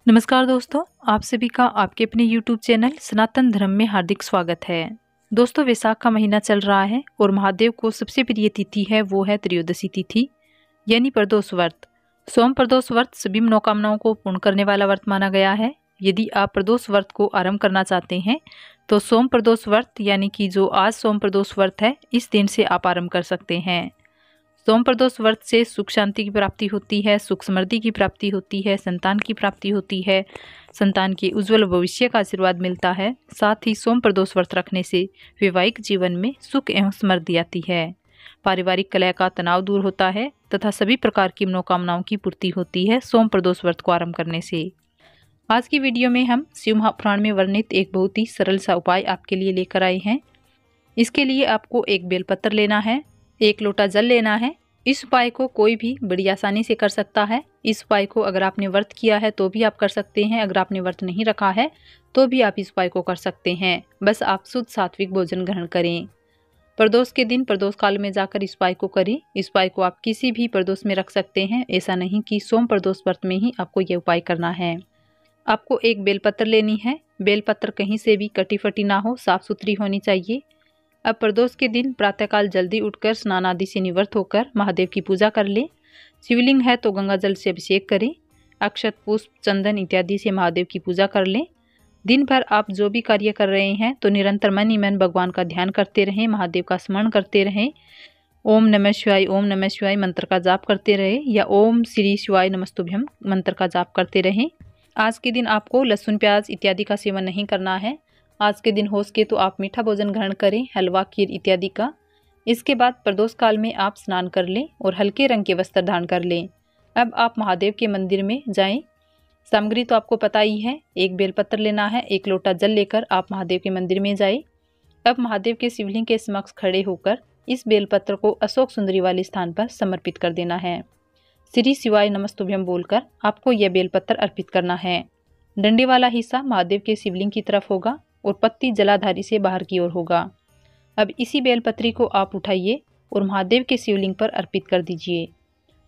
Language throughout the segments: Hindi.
नमस्कार दोस्तों, आप सभी का आपके अपने YouTube चैनल सनातन धर्म में हार्दिक स्वागत है। दोस्तों, वैसाख का महीना चल रहा है और महादेव को सबसे प्रिय तिथि है वो है त्रयोदशी तिथि यानी प्रदोष व्रत। सोम प्रदोष व्रत सभी मनोकामनाओं को पूर्ण करने वाला व्रत माना गया है। यदि आप प्रदोष व्रत को आरंभ करना चाहते हैं तो सोम प्रदोष व्रत यानी कि जो आज सोम प्रदोष व्रत है इस दिन से आप आरंभ कर सकते हैं। सोम प्रदोष व्रत से सुख शांति की प्राप्ति होती है, सुख समृद्धि की प्राप्ति होती है, संतान की प्राप्ति होती है, संतान के उज्जवल भविष्य का आशीर्वाद मिलता है। साथ ही सोम प्रदोष व्रत रखने से वैवाहिक जीवन में सुख एवं समृद्धि आती है, पारिवारिक कलह का तनाव दूर होता है तथा सभी प्रकार की मनोकामनाओं की पूर्ति होती है सोम प्रदोष व्रत को आरंभ करने से। आज की वीडियो में हम शिव महापुराण में वर्णित एक बहुत ही सरल सा उपाय आपके लिए लेकर आए हैं। इसके लिए आपको एक बेलपत्र लेना है, एक लोटा जल लेना है। इस उपाय को कोई भी बड़ी आसानी से कर सकता है। इस उपाय को अगर आपने व्रत किया है तो भी आप कर सकते हैं, अगर आपने व्रत नहीं रखा है तो भी आप इस उपाय को कर सकते हैं। बस आप शुद्ध सात्विक भोजन ग्रहण करें। प्रदोष के दिन प्रदोष काल में जाकर इस उपाय को करें। इस उपाय को आप किसी भी प्रदोष में रख सकते हैं, ऐसा नहीं कि सोम प्रदोष व्रत में ही आपको यह उपाय करना है। आपको एक बेलपत्र लेनी है। बेलपत्र कहीं से भी कटी फटी ना हो, साफ सुथरी होनी चाहिए। अब प्रदोष के दिन प्रातःकाल जल्दी उठकर स्नान आदि से निवृत्त होकर महादेव की पूजा कर ले। शिवलिंग है तो गंगा जल से अभिषेक करें। अक्षत, पुष्प, चंदन इत्यादि से महादेव की पूजा कर लें। दिन भर आप जो भी कार्य कर रहे हैं तो निरंतर मन ही मन भगवान का ध्यान करते रहें, महादेव का स्मरण करते रहें। ओम नमः शिवाय मंत्र का जाप करते रहें या ओम श्री शिवाय नमस्तुभ्यम मंत्र का जाप करते रहें। आज के दिन आपको लहसुन, प्याज इत्यादि का सेवन नहीं करना है। आज के दिन हो सके तो आप मीठा भोजन ग्रहण करें, हलवा, खीर इत्यादि का। इसके बाद प्रदोष काल में आप स्नान कर लें और हल्के रंग के वस्त्र धारण कर लें। अब आप महादेव के मंदिर में जाएं। सामग्री तो आपको पता ही है, एक बेलपत्र लेना है, एक लोटा जल लेकर आप महादेव के मंदिर में जाएं। अब महादेव के शिवलिंग के समक्ष खड़े होकर इस बेलपत्र को अशोक सुंदरी वाले स्थान पर समर्पित कर देना है। श्री शिवाय नमस्तुभ्यम बोलकर आपको यह बेलपत्र अर्पित करना है। डंडे वाला हिस्सा महादेव के शिवलिंग की तरफ होगा और पत्ती जलाधारी से बाहर की ओर होगा। अब इसी बेलपत्री को आप उठाइए और महादेव के शिवलिंग पर अर्पित कर दीजिए।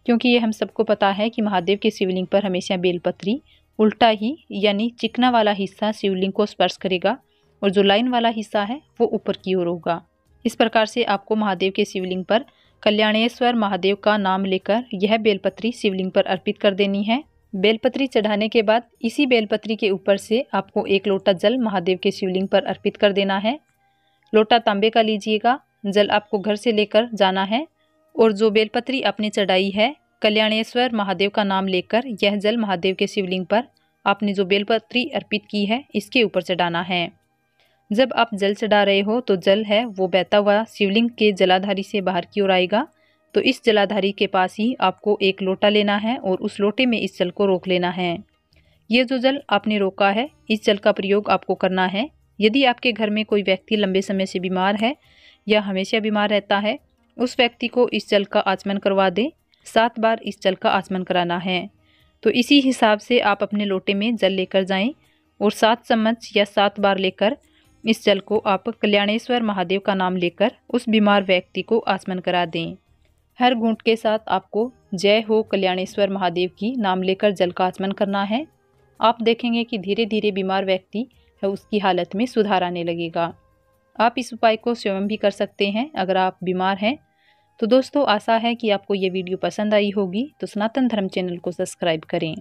क्योंकि ये हम सबको पता है कि महादेव के शिवलिंग पर हमेशा बेलपत्री उल्टा ही यानी चिकना वाला हिस्सा शिवलिंग को स्पर्श करेगा और जो लाइन वाला हिस्सा है वो ऊपर की ओर होगा। इस प्रकार से आपको महादेव के शिवलिंग पर कल्याणेश्वर महादेव का नाम लेकर यह बेलपत्री शिवलिंग पर अर्पित कर देनी है। बेलपत्री चढ़ाने के बाद इसी बेलपत्री के ऊपर से आपको एक लोटा जल महादेव के शिवलिंग पर अर्पित कर देना है। लोटा तांबे का लीजिएगा। जल आपको घर से लेकर जाना है और जो बेलपत्री आपने चढ़ाई है कल्याणेश्वर महादेव का नाम लेकर यह जल महादेव के शिवलिंग पर आपने जो बेलपत्री अर्पित की है इसके ऊपर चढ़ाना है। जब आप जल चढ़ा रहे हो तो जल है वो बहता हुआ शिवलिंग के जलाधारी से बाहर की ओर आएगा। तो इस जलाधारी के पास ही आपको एक लोटा लेना है और उस लोटे में इस जल को रोक लेना है। ये जो जल आपने रोका है इस जल का प्रयोग आपको करना है। यदि आपके घर में कोई व्यक्ति लंबे समय से बीमार है या हमेशा बीमार रहता है उस व्यक्ति को इस जल का आचमन करवा दें। 7 बार इस जल का आचमन कराना है। तो इसी हिसाब से आप अपने लोटे में जल लेकर जाएं और 7 चम्मच या 7 बार लेकर इस जल को आप कल्याणेश्वर महादेव का नाम लेकर उस बीमार व्यक्ति को आचमन करा दें। हर घूंट के साथ आपको जय हो कल्याणेश्वर महादेव की नाम लेकर जल का आचमन करना है। आप देखेंगे कि धीरे धीरे बीमार व्यक्ति है उसकी हालत में सुधार आने लगेगा। आप इस उपाय को स्वयं भी कर सकते हैं अगर आप बीमार हैं। तो दोस्तों, आशा है कि आपको ये वीडियो पसंद आई होगी। तो सनातन धर्म चैनल को सब्सक्राइब करें।